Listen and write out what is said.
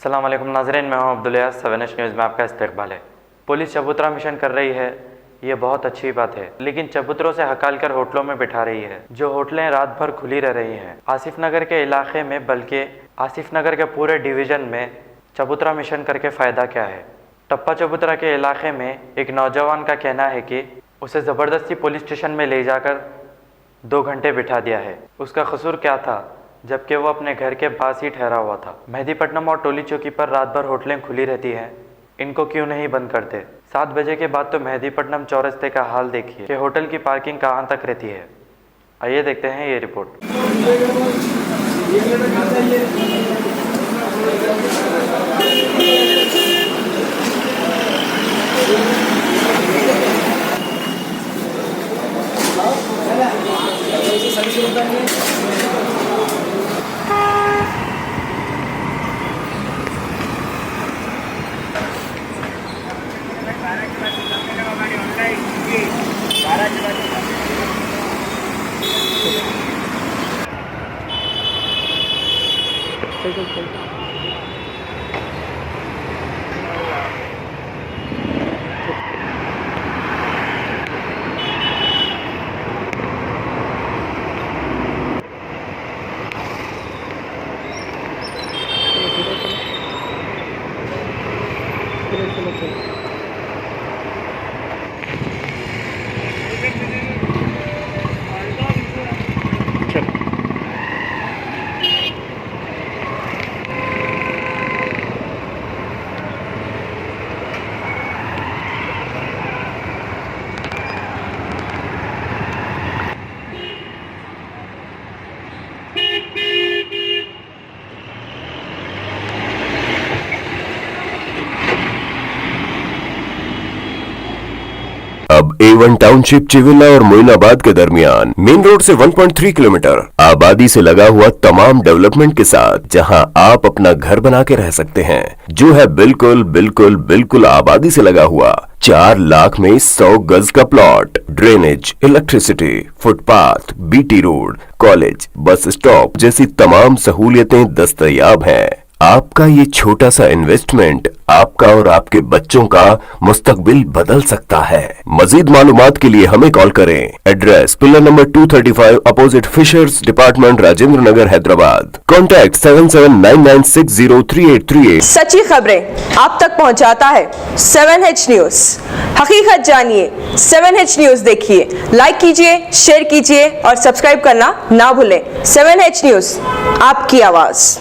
अस्सलाम वालेकुम नाज़रीन, मैं हूं अब्दुल 7H न्यूज़ में आपका इस्तकबाल है। पुलिस चबूतरा मिशन कर रही है, ये बहुत अच्छी बात है, लेकिन चबूतरों से हकाल कर होटलों में बिठा रही है। जो होटलें रात भर खुली रह रही हैं। आसिफ नगर के इलाके में, बल्कि आसिफ नगर के पूरे डिवीज़न में चबूतरा मिशन करके फ़ायदा क्या है। टप्पा चबूतरा के इलाके में एक नौजवान का कहना है कि उसे ज़बरदस्ती पुलिस स्टेशन में ले जाकर 2 घंटे बिठा दिया है। उसका कसूर क्या था, जबकि वो अपने घर के पास ही ठहरा हुआ था। मेहदीपट्टनम और टोली चौकी पर रात भर होटलें खुली रहती हैं, इनको क्यों नहीं बंद करते। 7 बजे के बाद तो मेहदीपट्टनम चौरस्ते का हाल देखिए कि होटल की पार्किंग कहाँ तक रहती है। आइए देखते हैं ये रिपोर्ट। अब A1 टाउनशिप चिविला और मोइनाबाद के दरमियान मेन रोड से 1.3 किलोमीटर आबादी से लगा हुआ तमाम डेवलपमेंट के साथ जहां आप अपना घर बना के रह सकते हैं, जो है बिल्कुल आबादी से लगा हुआ। 4 लाख में 100 गज का plot, drainage, electricity, footpath, BT road, college, bus stop जैसी तमाम सहूलियतें दस्तयाब हैं। आपका ये छोटा सा इन्वेस्टमेंट आपका और आपके बच्चों का मुस्तकबिल बदल सकता है। मजीद मालूमात के लिए हमें कॉल करें। Address pillar number 235 opposite fishers department, Rajendra Nagar, Hyderabad. Contact 7799603838। सच्ची खबरें आप तक पहुंचाता है 7H न्यूज। हकीकत जानिए, 7H न्यूज देखिए, लाइक कीजिए, शेयर कीजिए और सब्सक्राइब करना ना भूलें। 7H न्यूज, आपकी आवाज।